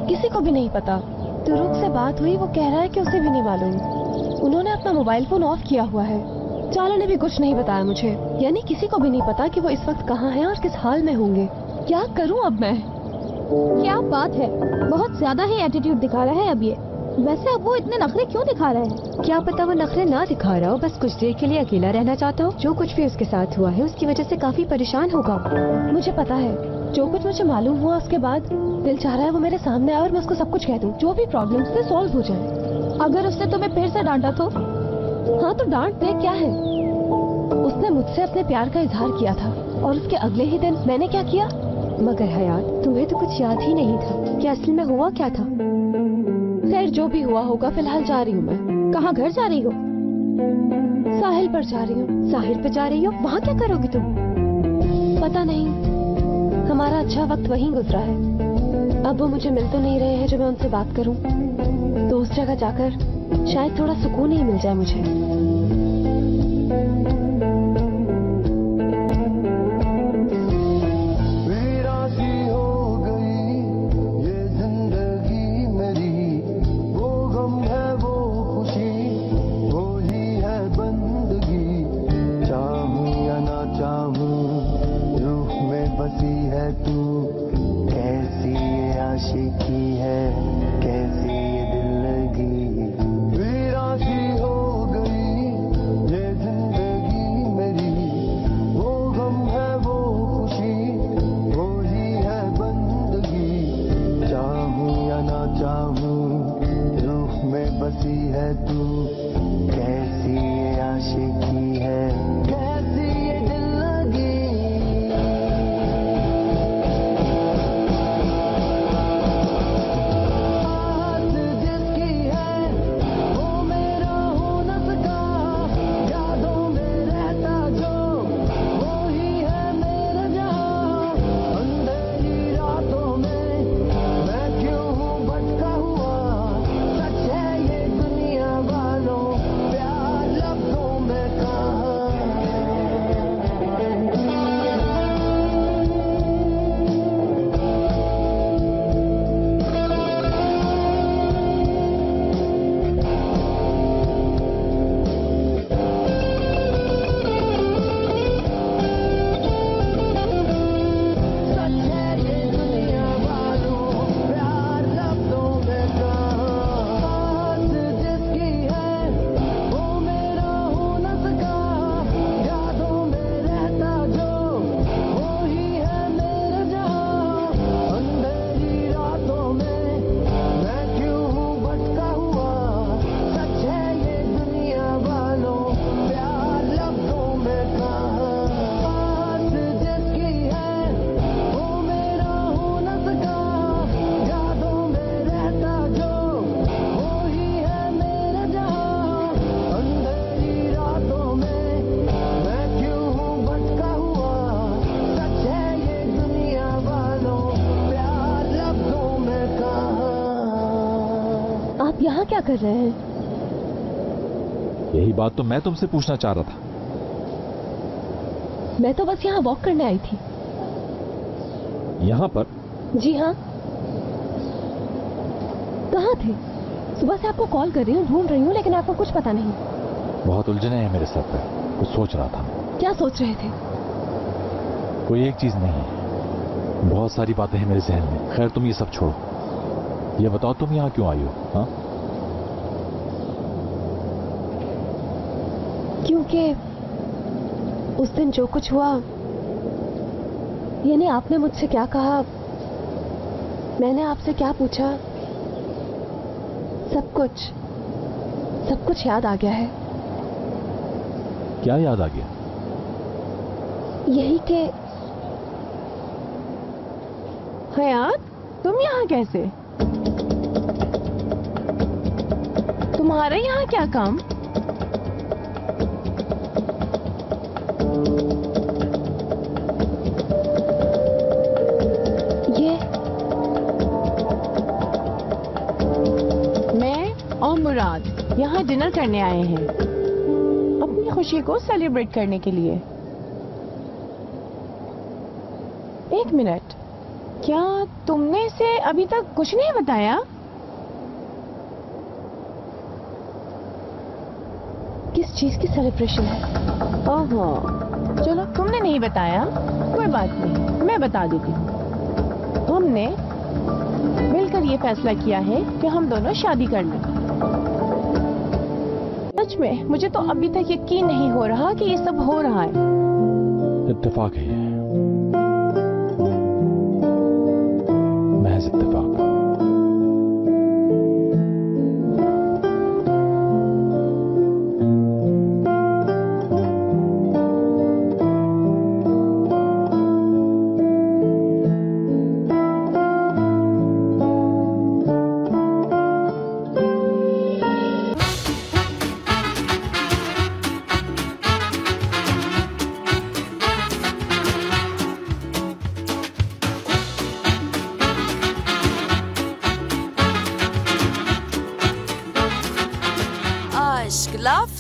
किसी को भी नहीं पता। तुरुक से बात हुई, वो कह रहा है कि उसे भी नहीं मालूम। उन्होंने अपना मोबाइल फोन ऑफ किया हुआ है। चाला ने भी कुछ नहीं बताया मुझे। यानी किसी को भी नहीं पता कि वो इस वक्त कहाँ हैं और किस हाल में होंगे। क्या करूं अब मैं? क्या बात है, बहुत ज्यादा ही एटीट्यूड दिखा रहा है अब ये। वैसे अब वो इतने नखरे क्यों दिखा रहा है? क्या पता वो नखरे ना दिखा रहा हो, बस कुछ देर के लिए अकेला रहना चाहता हो। जो कुछ भी उसके साथ हुआ है उसकी वजह से काफी परेशान होगा। मुझे पता है, जो कुछ मुझे मालूम हुआ उसके बाद दिल चाह रहा है वो मेरे सामने आए और मैं उसको सब कुछ कह दूं, जो भी प्रॉब्लम्स थे सॉल्व हो जाए। अगर उसने तुम्हें फिर से डांटा तो? हाँ तो डांट दे, क्या है। उसने मुझसे अपने प्यार का इजहार किया था और उसके अगले ही दिन मैंने क्या किया। मगर हयात, तुम्हें तो कुछ याद ही नहीं था कि असल में हुआ क्या था। खैर जो भी हुआ होगा, फिलहाल जा रही हूँ मैं। कहाँ घर जा रही हो? साहिल पर जा रही हूँ। साहिल पर जा रही हो? वहाँ क्या करोगी तुम? पता नहीं, हमारा अच्छा वक्त वहीं गुजरा है। अब वो मुझे मिल तो नहीं रहे हैं जो मैं उनसे बात करूं, तो उस जगह जाकर शायद थोड़ा सुकून ही मिल जाए मुझे। क्या कर रहे हैं? यही बात तो मैं तुमसे पूछना चाह रहा था। मैं तो बस यहाँ वॉक करने आई थी। यहाँ पर? जी हाँ। कहाँ थे? सुबह से आपको कॉल कर रही हूँ, ढूंढ रही हूँ, लेकिन आपको कुछ पता नहीं। बहुत उलझने हैं मेरे सर पे, कुछ सोच रहा था। क्या सोच रहे थे? कोई एक चीज नहीं, बहुत सारी बातें हैं मेरे जहन में। खैर तुम ये सब छोड़ो, ये बताओ तुम यहाँ क्यों आई हो? हाँ, क्योंकि उस दिन जो कुछ हुआ, यानी आपने मुझसे क्या कहा, मैंने आपसे क्या पूछा, सब कुछ याद आ गया है। क्या याद आ गया? यही कि हयात, तुम यहाँ कैसे? तुम्हारे यहाँ क्या काम? मुराद यहाँ डिनर करने आए हैं, अपनी खुशी को सेलिब्रेट करने के लिए। एक मिनट, क्या तुमने इसे अभी तक कुछ नहीं बताया? किस चीज की सेलिब्रेशन है? ओहो, चलो तुमने नहीं बताया, कोई बात नहीं, मैं बता देती हूँ। हमने मिलकर ये फैसला किया है कि हम दोनों शादी कर लें। सच में मुझे तो अभी तक यकीन नहीं हो रहा कि ये सब हो रहा है। इत्तेफाक है ये, महज इत्तेफाक। Aşk, laf